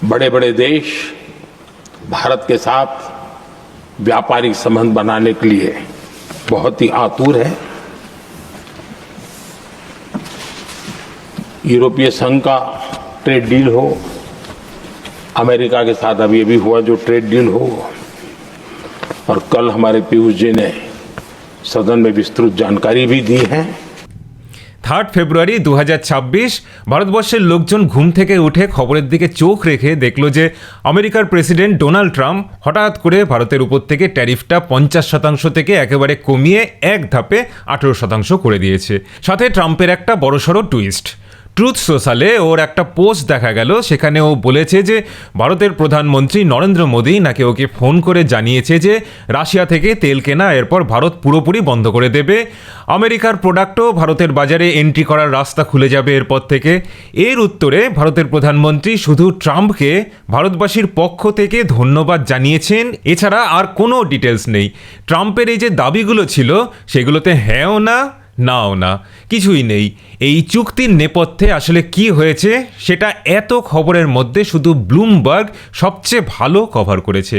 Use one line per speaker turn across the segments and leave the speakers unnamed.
बड़े बड़े देश भारत के साथ व्यापारिक संबंध बनाने के लिए बहुत ही आतुर है। यूरोपीय संघ का ट्रेड डील हो, अमेरिका के साथ अभी अभी हुआ जो ट्रेड डील हो, और कल हमारे पीयूष जी ने सदन में विस्तृत जानकारी भी दी है।
3 ফেব্রুয়ারি 2026 ভারতবর্ষের লোকজন ঘুম থেকে উঠে খবরের দিকে চোখ রেখে দেখল যে আমেরিকার প্রেসিডেন্ট ডোনাল্ড ট্রাম্প হঠাৎ করে ভারতের উপর থেকে ট্যারিফটা 50% থেকে একেবারে কমিয়ে এক ধাপে 18% করে দিয়েছে। সাথে ট্রাম্পের একটা বড়সড় টুইস্ট। ট্রুথ সোশ্যালে ওর একটা পোস্ট দেখা গেল, সেখানে ও বলেছে যে ভারতের প্রধানমন্ত্রী নরেন্দ্র মোদী নাকি ওকে ফোন করে জানিয়েছে যে রাশিয়া থেকে তেল কেনা এরপর ভারত পুরোপুরি বন্ধ করে দেবে, আমেরিকার প্রোডাক্টও ভারতের বাজারে এন্ট্রি করার রাস্তা খুলে যাবে এরপর থেকে। এর উত্তরে ভারতের প্রধানমন্ত্রী শুধু ট্রাম্পকে ভারতবাসীর পক্ষ থেকে ধন্যবাদ জানিয়েছেন, এছাড়া আর কোনো ডিটেলস নেই। ট্রাম্পের এই যে দাবিগুলো ছিল সেগুলোতে হ্যাঁও না নাও না, কিছুই নেই। এই চুক্তির নেপথ্যে আসলে কি হয়েছে সেটা এত খবরের মধ্যে শুধু ব্লুমবার্গ সবচেয়ে ভালো কভার করেছে।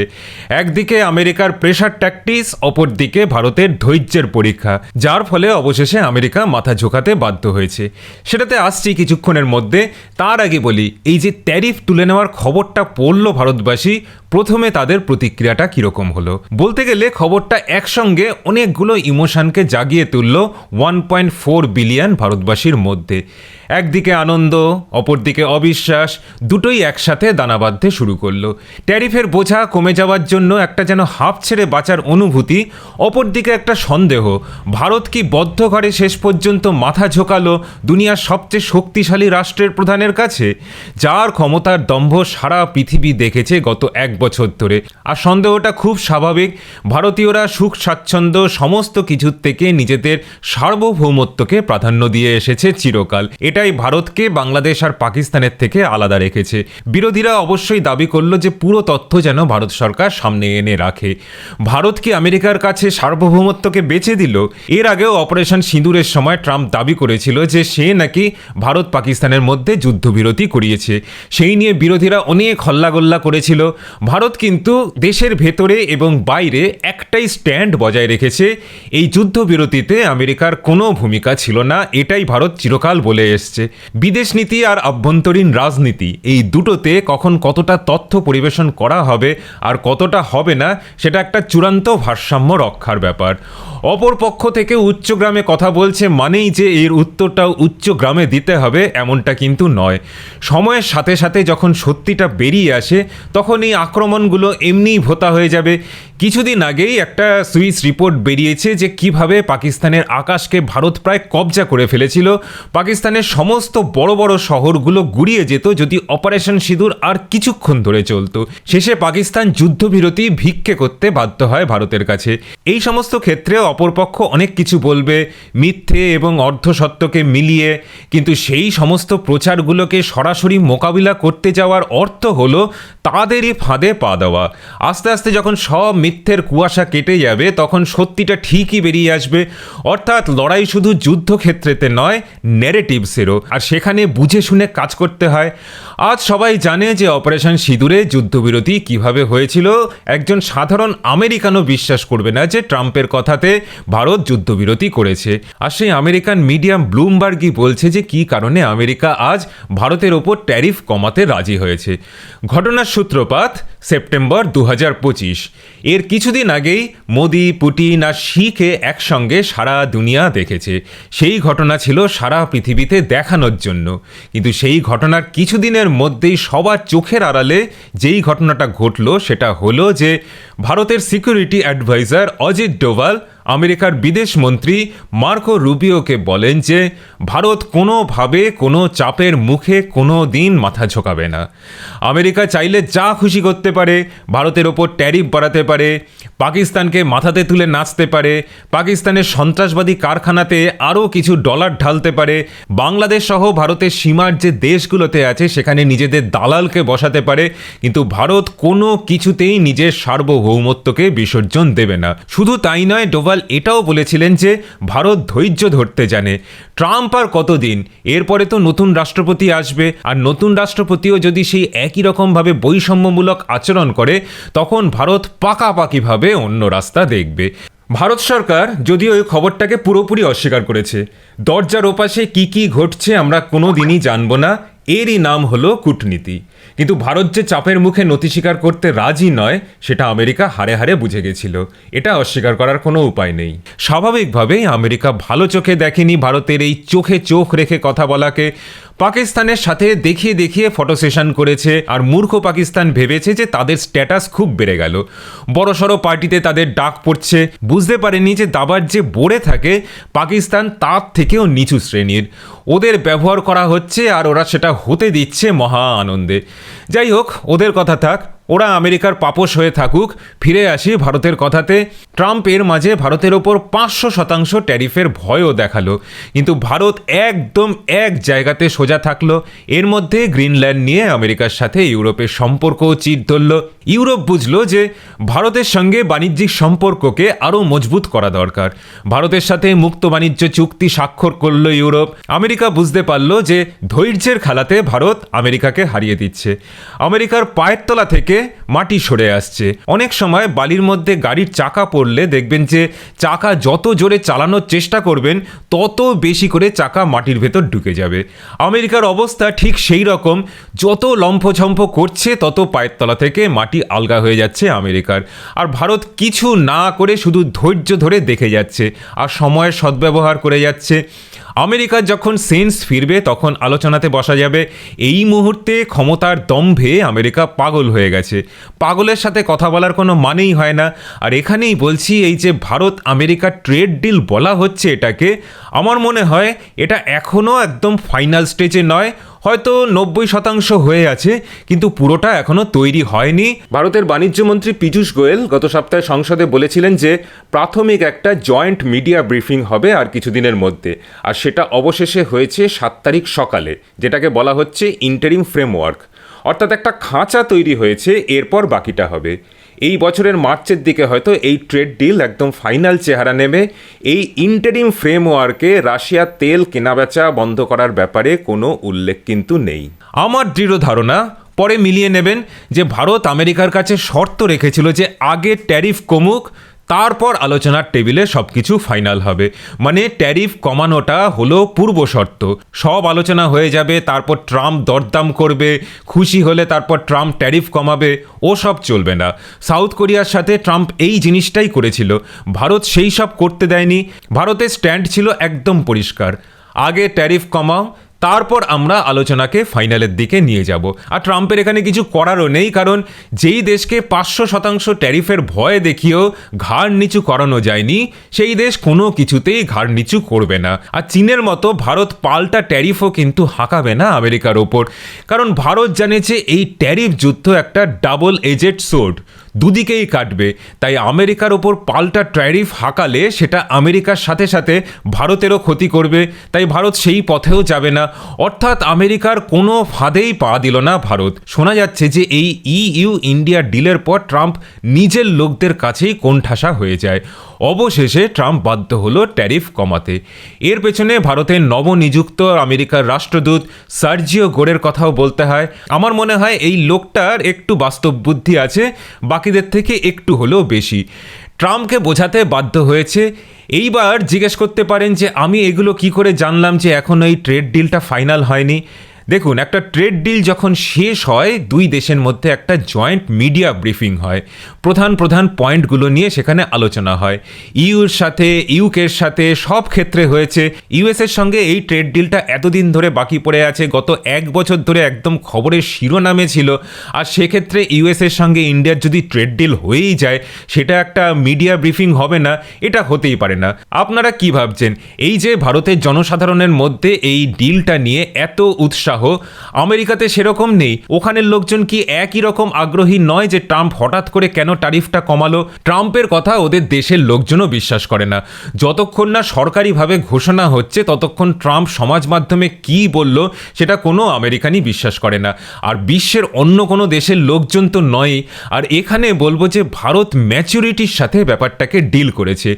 একদিকে আমেরিকার প্রেশার ট্যাকটিক্স, অপরদিকে ভারতের ধৈর্যের পরীক্ষা, যার ফলে অবশেষে আমেরিকা মাথা ঝোঁকাতে বাধ্য হয়েছে। সেটাতে আসছি কিছুক্ষণের মধ্যে। তার আগে বলি, এই যে ট্যারিফ তুলে নেওয়ার খবরটা পড়ল ভারতবাসী, প্রথমে তাদের প্রতিক্রিয়াটা কীরকম হলো। বলতে গেলে খবরটা একসঙ্গে অনেকগুলো ইমোশনকে জাগিয়ে তুলল 1.4 বিলিয়ন ভারতবাসীর মধ্যে। একদিকে আনন্দ, অপরদিকে অবিশ্বাস, দুটোই একসাথে দানা বাঁধতে শুরু করলো। ট্যারিফের বোঝা কমে যাওয়ার জন্য একটা যেন হাঁপ ছেড়ে বাঁচার অনুভূতি, অপরদিকে একটা সন্দেহ, ভারত কি বদ্ধ ঘরে শেষ পর্যন্ত মাথা ঝোঁকালো দুনিয়ার সবচেয়ে শক্তিশালী রাষ্ট্রের প্রধানের কাছে, যার ক্ষমতার দম্ভ সারা পৃথিবী দেখেছে গত 1 বছর ধরে। আর সন্দেহটা খুব স্বাভাবিক, ভারতীয়রা সুখ স্বাচ্ছন্দ্য সমস্ত কিছুর থেকে নিজেদের সার্বভৌমত্বকে প্রাধান্য দিয়ে এসেছে চিরকাল। এটাই ভারতকে বাংলাদেশ আর পাকিস্তানের থেকে আলাদা রেখেছে। বিরোধীরা অবশ্যই দাবি করলো যে পুরো তথ্য যেন ভারত সরকার সামনে এনে রাখে। ভারত কি আমেরিকার কাছে সার্বভৌমত্বকে বেচে দিল? এর আগেও অপারেশন সিঁদুরের সময় ট্রাম্প দাবি করেছিল যে সে নাকি ভারত পাকিস্তানের মধ্যে যুদ্ধবিরতি করিয়েছে। সেই নিয়ে বিরোধীরা অনেক হল্লাগোল্লা করেছিল। ভারত কিন্তু দেশের ভেতরে এবং বাইরে একটাই স্ট্যান্ড বজায় রেখেছে, এই যুদ্ধবিরতিতে আমেরিকার কোনো ভূমিকা ছিল না, এটাই ভারত চিরকাল বলে এসছে। বিদেশ নীতি আর আভ্যন্তরীণ রাজনীতি এই দুটোতে কখন কতটা তথ্য পরিবেশন করা হবে আর কতটা হবে না, সেটা একটা চূড়ান্ত ভারসাম্য রক্ষার ব্যাপার। অপর পক্ষ থেকে উচ্চগ্রামে কথা বলছে মানেই যে এর উত্তরটাও উচ্চগ্রামে দিতে হবে এমনটা কিন্তু নয়। সময়ের সাথে সাথে যখন সত্যিটা বেরিয়ে আসে তখন এই আক্রমণগুলো এমনিই ভোতা হয়ে যাবে। কিছুদিন আগেই একটা সুইস রিপোর্ট বেরিয়েছে যে কিভাবে পাকিস্তানের আকাশকে ভারত প্রায় কবজা করে ফেলেছিল। পাকিস্তানের সমস্ত বড় বড় শহরগুলো গুড়িয়ে যেত যদি অপারেশন সিঁদুর আর কিছুক্ষণ ধরে চলতো। শেষে পাকিস্তান যুদ্ধবিরতি ভিক্ষে করতে বাধ্য হয় ভারতের কাছে। এই সমস্ত ক্ষেত্রে অপরপক্ষ অনেক কিছু বলবে, মিথ্যে এবং অর্ধসত্যকে মিলিয়ে, কিন্তু সেই সমস্ত প্রচারগুলোকে সরাসরি মোকাবিলা করতে যাওয়ার অর্থ হলো তাদেরই ফাঁদে পা দেওয়া। আস্তে আস্তে যখন সব মিথ্যের কুয়াশা কেটে যাবে তখন সত্যিটা ঠিকই বেরিয়ে আসবে। অর্থাৎ লড়াই শুধু যুদ্ধক্ষেত্রেতে নয়, ন্যারেটিভসেরও, আর সেখানে বুঝে শুনে কাজ করতে হয়। আজ সবাই জানে যে অপারেশন সিঁদুরে যুদ্ধবিরতি কিভাবে হয়েছিল। একজন সাধারণ আমেরিকানও বিশ্বাস করবে না যে ট্রাম্পের কথাতে ভারত যুদ্ধবিরতি করেছে। আর সেই আমেরিকান মিডিয়াম ব্লুমবার্গই বলছে যে কী কারণে আমেরিকা আজ ভারতের ওপর ট্যারিফ কমাতে রাজি হয়েছে। ঘটনার সূত্রপাত সেপ্টেম্বর 2025। এর কিছুদিন আগেই মোদি, পুটিন আর শিকে একসঙ্গে সারা দুনিয়া দেখেছে। সেই ঘটনা ছিল সারা পৃথিবীতে দেখানোর জন্য, কিন্তু সেই ঘটনার কিছুদিনের মধ্যেই সবার চোখের আড়ালে যেই ঘটনাটা ঘটল সেটা হলো যে ভারতের সিকিউরিটি অ্যাডভাইজার অজিত ডোভাল আমেরিকার বিদেশ মন্ত্রী মার্কো রুবিওকে বলেন যে ভারত কোনোভাবে কোনো চাপের মুখে কোনো দিন মাথা ঝোঁকাবে না। আমেরিকা চাইলে যা খুশি করতে পারে, ভারতের ওপর ট্যারিফ বাড়াতে পারে, পাকিস্তানকে মাথাতে তুলে নাচতে পারে, পাকিস্তানের সন্ত্রাসবাদী কারখানাতে আরও কিছু ডলার ঢালতে পারে, বাংলাদেশ সহ ভারতের সীমার যে দেশগুলোতে আছে সেখানে নিজেদের দালালকে বসাতে পারে, কিন্তু ভারত কোনো কিছুতেই নিজের সার্বভৌমত্বকে বিসর্জন দেবে না। শুধু তাই নয়, ডোভাল ডোভাল এটাও বলেছিলেন যে ভারত ধৈর্য ধরতে জানে। ট্রাম্প আর কতদিন, এরপরে তো নতুন রাষ্ট্রপতি আসবে, আর নতুন রাষ্ট্রপতিও যদি সেই একই রকমভাবে বৈষম্যমূলক আচরণ করে তখন ভারত পাকাপাকিভাবে অন্য রাস্তা দেখবে। ভারত সরকার যদিও এই খবরটাকে পুরোপুরি অস্বীকার করেছে। দরজার ওপাশে কি কি ঘটছে আমরা কোনো দিনই জানবো না, এরই নাম হলো কূটনীতি। কিন্তু ভারত যে চাপের মুখে নতি স্বীকার করতে রাজি নয় সেটা আমেরিকা হাড়ে হাড়ে বুঝে গেছিল, এটা অস্বীকার করার কোনো উপায় নেই। স্বাভাবিকভাবেই আমেরিকা ভালো চোখে দেখেনি ভারতের এই চোখে চোখ রেখে কথা বলাকে। পাকিস্তানের সাথে দেখিয়ে দেখিয়ে ফটো সেশন করেছে, আর মূর্খ পাকিস্তান ভেবেছে যে তাদের স্ট্যাটাস খুব বেড়ে গেল, বড়সড় পার্টিতে তাদের ডাক পড়ছে। বুঝতে পারেনি যে দাবার যে বড়ে থাকে পাকিস্তান তার থেকেও নিচু শ্রেণীর, ওদের ব্যবহার করা হচ্ছে আর ওরা সেটা হতে দিচ্ছে মহা আনন্দে। যাই হোক, ওদের কথা থাক, ওরা আমেরিকার পাপোশ হয়ে থাকুক। ফিরে আসি ভারতের কথাতে। ট্রাম্প এর মাঝে ভারতের ওপর 500% ট্যারিফের ভয়ও দেখালো, কিন্তু ভারত একদম এক জায়গাতে সোজা থাকলো। এর মধ্যে গ্রিনল্যান্ড নিয়ে আমেরিকার সাথে ইউরোপের সম্পর্কও চির ধরল। ইউরোপ বুঝলো যে ভারতের সঙ্গে বাণিজ্যিক সম্পর্ককে আরও মজবুত করা দরকার। ভারতের সাথে মুক্ত বাণিজ্য চুক্তি স্বাক্ষর করল ইউরোপ। আমেরিকা বুঝতে পারলো যে ধৈর্যের খেলাতে ভারত আমেরিকাকে হারিয়ে দিচ্ছে। আমেরিকার পায়ের তলা থেকে মাটি সরে আসছে। অনেক সময় বালির মধ্যে গাড়ির চাকা পড়লে দেখবেন যে চাকা যত জোরে চালানোর চেষ্টা করবেন তত বেশি করে চাকা মাটির ভেতর ঢুকে যাবে। আমেরিকার অবস্থা ঠিক সেই রকম, যত লম্ফঝম্প করছে তত পায়ের তলা থেকে মাটি আলগা হয়ে যাচ্ছে আমেরিকার। আর ভারত কিছু না করে শুধু ধৈর্য ধরে দেখে যাচ্ছে আর সময়ের সদ্ব্যবহার করে যাচ্ছে। আমেরিকার যখন সেন্স ফিরবে তখন আলোচনাতে বসা যাবে। এই মুহূর্তে ক্ষমতার দম্ভে আমেরিকা পাগল হয়ে গেছে। পাগলের সাথে কথা বলার কোনো মানেই হয় না। আর এখানেই বলছি, এই যে ভারত আমেরিকা ট্রেড ডিল বলা হচ্ছে এটাকে, আমার মনে হয় এটা এখনও একদম ফাইনাল স্টেজে নয়, হয়তো 90% হয়ে আছে, কিন্তু পুরোটা এখনো তৈরি হয়নি। ভারতের বাণিজ্যমন্ত্রী পীযূষ গোয়েল গত সপ্তাহে সংসদে বলেছিলেন যে প্রাথমিক একটা জয়েন্ট মিডিয়া ব্রিফিং হবে আর কিছুদিনের মধ্যে, আর সেটা অবশেষে হয়েছে 7 তারিখ সকালে, যেটাকে বলা হচ্ছে ইন্টারিম ফ্রেমওয়ার্ক। অর্থাৎ একটা খাঁচা তৈরি হয়েছে, এরপর বাকিটা হবে। এই বছরের মার্চের দিকে হয়তো এই ট্রেড ডিল একদম ফাইনাল চেহারা নেবে। এই ইন্টারিম ফ্রেমওয়ার্কে রাশিয়ার তেল কেনাবেচা বন্ধ করার ব্যাপারে কোনো উল্লেখ কিন্তু নেই। আমার দৃঢ় ধারণা, পরে মিলিয়ে নেবেন, যে ভারত আমেরিকার কাছে শর্ত রেখেছিল যে আগে ট্যারিফ কমুক, তারপর আলোচনার টেবিলে সব কিছু ফাইনাল হবে। মানে ট্যারিফ কমানোটা হলো পূর্ব শর্ত। সব আলোচনা হয়ে যাবে, তারপর ট্রাম্প দরদাম করবে, খুশি হলে তারপর ট্রাম্প ট্যারিফ কমাবে, ও সব চলবে না। সাউথ কোরিয়ার সাথে ট্রাম্প এই জিনিসটাই করেছিল, ভারত সেই সব করতে দেয়নি। ভারতের স্ট্যান্ড ছিল একদম পরিষ্কার, আগে ট্যারিফ কমাও, তারপর আমরা আলোচনাকে ফাইনালের দিকে নিয়ে যাব। আর ট্রাম্পের এখানে কিছু করারও নেই, কারণ যেই দেশকে 500% ট্যারিফের ভয় দেখিয়েও ঘাড় নিচু করানো যায়নি, সেই দেশ কোনো কিছুতেই ঘাড় নিচু করবে না। আর চীনের মতো ভারত পাল্টা ট্যারিফও কিন্তু হাঁকাবে না আমেরিকার ওপর, কারণ ভারত জানে যে এই ট্যারিফ যুদ্ধ একটা ডাবল এজেড সোর্ড, দুদিকেই কাটবে। তাই আমেরিকার ওপর পাল্টা ট্যারিফ হাঁকালে সেটা আমেরিকার সাথে সাথে ভারতেরও ক্ষতি করবে, তাই ভারত সেই পথেও যাবে না। অর্থাৎ আমেরিকার কোনো ফাঁদেই পা দিল না ভারত। শোনা যাচ্ছে যে এই ইইউ ইন্ডিয়া ডিলের পর ট্রাম্প নিজের লোকদের কাছেই কোণঠাসা হয়ে যায়। অবশেষে ট্রাম্প বাধ্য হলো ট্যারিফ কমাতে। এর পেছনে ভারতের নবনিযুক্ত আমেরিকার রাষ্ট্রদূত সার্জিও গোরের কথাও বলতে হয়। আমার মনে হয় এই লোকটার একটু বাস্তব বুদ্ধি আছে, বাকিদের থেকে একটু হলেও বেশি। ট্রাম্পকে বোঝাতে বাধ্য হয়েছে। এইবার জিজ্ঞেস করতে পারেন যে আমি এগুলো কি করে জানলাম যে এখনও এই ট্রেড ডিলটা ফাইনাল হয়নি। দেখুন, একটা ট্রেড ডিল যখন শেষ হয়, দুই দেশের মধ্যে একটা জয়েন্ট মিডিয়া ব্রিফিং হয়, প্রধান প্রধান পয়েন্টগুলো নিয়ে সেখানে আলোচনা হয়। ইউর সাথে, ইউকের সাথে, সব ক্ষেত্রে হয়েছে। ইউএসের সঙ্গে এই ট্রেড ডিলটা এতদিন ধরে বাকি পড়ে আছে, গত 1 বছর ধরে একদম খবরের শিরোনামে ছিল। আর সেক্ষেত্রে ইউএসের সঙ্গে ইন্ডিয়ার যদি ট্রেড ডিল হয়েই যায়, সেটা একটা মিডিয়া ব্রিফিং হবে না, এটা হতেই পারে না। আপনারা কি ভাবছেন, এই যে ভারতের জনসাধারণের মধ্যে এই ডিলটা নিয়ে এত উৎসাহ, উৎসাহ আমেরিকাতে সেরকম নেই। ওখানের লোকজন কি একই রকম আগ্রহী নয় যে ট্রাম্প হঠাৎ করে কেন ট্যারিফটা কমালো? ট্রাম্পের কথা ওদের দেশের লোকজনও বিশ্বাস করে না। যতক্ষণ না সরকারিভাবে ঘোষণা হচ্ছে ততক্ষণ ট্রাম্প সমাজ মাধ্যমে কি বলল সেটা কোনো আমেরিকানই বিশ্বাস করে না। আর বিশ্বের অন্য কোনো দেশের লোকজন তো নয়। আর এখানে বলবো যে ভারত ম্যাচুরিটির সাথে ব্যাপারটাকে ডিল করেছে।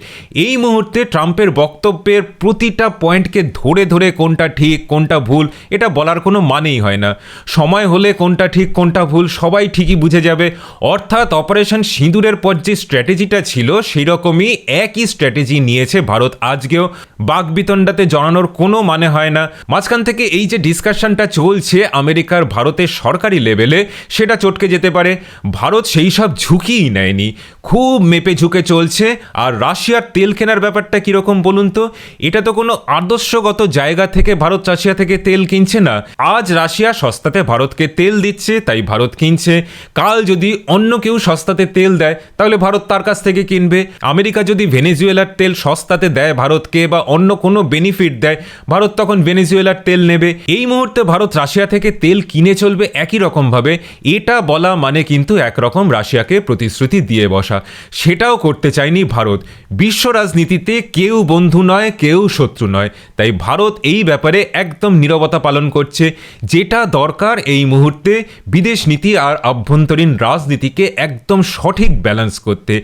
এই মুহূর্তে ট্রাম্পের বক্তব্যের প্রতিটা পয়েন্টকে ধরে ধরে কোনটা ঠিক কোনটা ভুল এটা বলার কোনো মানেই হয় না। সময় হলে কোনটা ঠিক কোনটা ভুল সবাই ঠিকই বুঝে যাবে। অর্থাৎ অপারেশন সিঁদুরের পর যে স্ট্র্যাটেজিটা ছিল সেই রকমই একই স্ট্র্যাটেজি নিয়েছে ভারত আজকেও। বাকবিতণ্ডাতে জড়ানোর কোনো মানে হয় না। মাঝখান থেকে এই যে ডিসকাশনটা চলছে আমেরিকার ভারতের সরকারি লেভেলে সেটা চটকে যেতে পারে। ভারত সেই সব ঝুঁকিই নেয়নি, খুব মেপে ঝুঁকে চলছে। আর রাশিয়ার তেল কেনার ব্যাপারটা কীরকম বলুন তো? এটা তো কোনো আদর্শগত জায়গা থেকে ভারত রাশিয়া থেকে তেল কিনছে না। আজ রাশিয়া সস্তাতে ভারতকে তেল দিচ্ছে তাই ভারত কিনছে। কাল যদি অন্য কেউ সস্তাতে তেল দেয় তাহলে ভারত তার কাছ থেকে কিনবে। আমেরিকা যদি ভেনেজুয়েলার তেল সস্তাতে দেয় ভারতকে বা অন্য কোনো বেনিফিট দেয় ভারত তখন ভেনেজুয়েলার তেল নেবে। এই মুহূর্তে ভারত রাশিয়া থেকে তেল কিনে চলবে একই রকমভাবে। এটা বলা মানে কিন্তু একরকম রাশিয়াকে প্রতিশ্রুতি দিয়ে বসা। সেটাও করতে চায়নি ভারত। বিশ্ব রাজনীতিতে কেউ বন্ধু নয় কেউ শত্রু নয়, তাই ভারত এই ব্যাপারে একদম নীরবতা পালন করছে। যেটা দরকার এই মুহূর্তে বিদেশ নীতি আর আভ্যন্তরীণ রাজনীতিকে একদম সঠিক ব্যালেন্স করতে।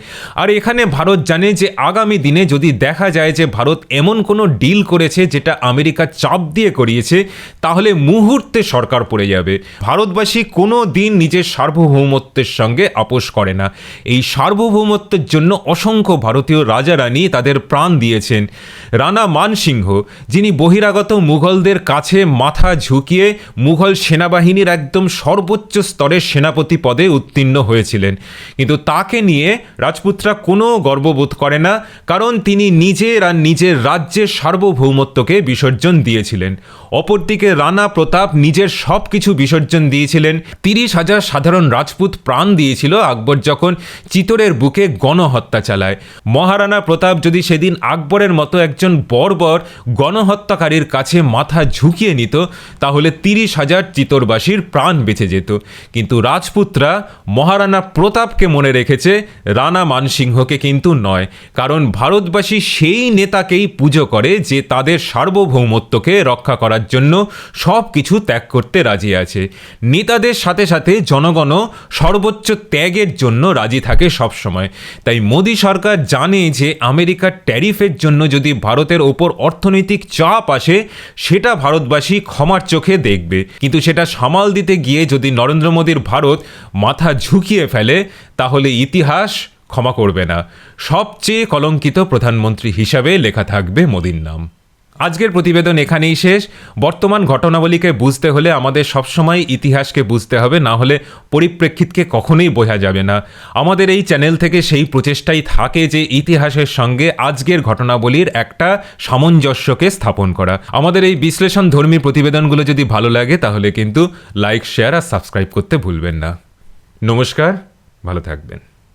আর এখানে ভারত জানে যে আগামী দিনে যদি দেখা যায় যে ভারত এমন কোনো ডিল করেছে যেটা আমেরিকা চাপ দিয়ে করিয়েছে তাহলে মুহূর্তে সরকার পড়ে যাবে। ভারতবাসী কোনো দিন নিজের সার্বভৌমত্বের সঙ্গে আপোষ করে না। এই সার্বভৌমত্বের জন্য অসংখ্য ভারতীয় রাজা রানী তাদের প্রাণ দিয়েছেন। রানা মানসিংহ যিনি বহিরাগত মুঘলদের কাছে মাথা ঝুঁকিয়ে মুঘল সেনাবাহিনীর একদম সর্বোচ্চ স্তরের সেনাপতি পদে উত্তীর্ণ হয়েছিলেন, কিন্তু তাকে নিয়ে রাজপুতরা কোনো গর্ববোধ করে না, কারণ তিনি নিজের আর নিজের রাজ্যের সার্বভৌমত্বকে বিসর্জন দিয়েছিলেন। অপরদিকে রানা প্রতাপ নিজের সব কিছু বিসর্জন দিয়েছিলেন। 30,000 সাধারণ রাজপুত প্রাণ দিয়েছিল আকবর যখন চিতোরের বুকে গণহত্যা চালায়। মহারানা প্রতাপ যদি সেদিন আকবরের মতো একজন বর্বর গণহত্যাকারীর কাছে মাথা ঝুঁকিয়ে নিত তাহলে 30,000 চিতোরবাসীর প্রাণ বেঁচে যেত। কিন্তু রাজপুতরা মহারানা প্রতাপকে মনে রেখেছে, রানা মানসিংহকে কিন্তু নয়। কারণ ভারতবাসী সেই নেতাকেই পুজো করে যে তাদের সার্বভৌমত্বকে রক্ষা করার জন্য সব কিছু ত্যাগ করতে রাজি আছে। নেতাদের সাথে সাথে জনগণও সর্বোচ্চ ত্যাগের জন্য রাজি থাকে সবসময়। তাই মোদী সরকার জানে যে আমেরিকার ট্যারিফের জন্য যদি ভারতের ওপর অর্থনৈতিক চাপ আসে সেটা ভারতবাসী ক্ষমার চোখে দেখবে, কিন্তু সেটা সামাল দিতে গিয়ে যদি নরেন্দ্র মোদীর ভারত মাথা ঝুঁকিয়ে ফেলে তাহলে ইতিহাস ক্ষমা করবে না। সবচেয়ে কলঙ্কিত প্রধানমন্ত্রী হিসাবে লেখা থাকবে মোদীর নাম। আজকের প্রতিবেদন এখানেই শেষ। বর্তমান ঘটনাবলীকে বুঝতে হলে আমাদের সবসময় ইতিহাসকে বুঝতে হবে, না হলে পরিপ্রেক্ষিতকে কখনোই বোঝা যাবে না। আমাদের এই চ্যানেল থেকে সেই প্রচেষ্টাই থাকে যে ইতিহাসের সঙ্গে আজকের ঘটনাবলীর একটা সামঞ্জস্যকে স্থাপন করা। আমাদের এই বিশ্লেষণধর্মী প্রতিবেদনগুলো যদি ভালো লাগে তাহলে কিন্তু লাইক শেয়ার আর সাবস্ক্রাইব করতে ভুলবেন না। নমস্কার, ভালো থাকবেন।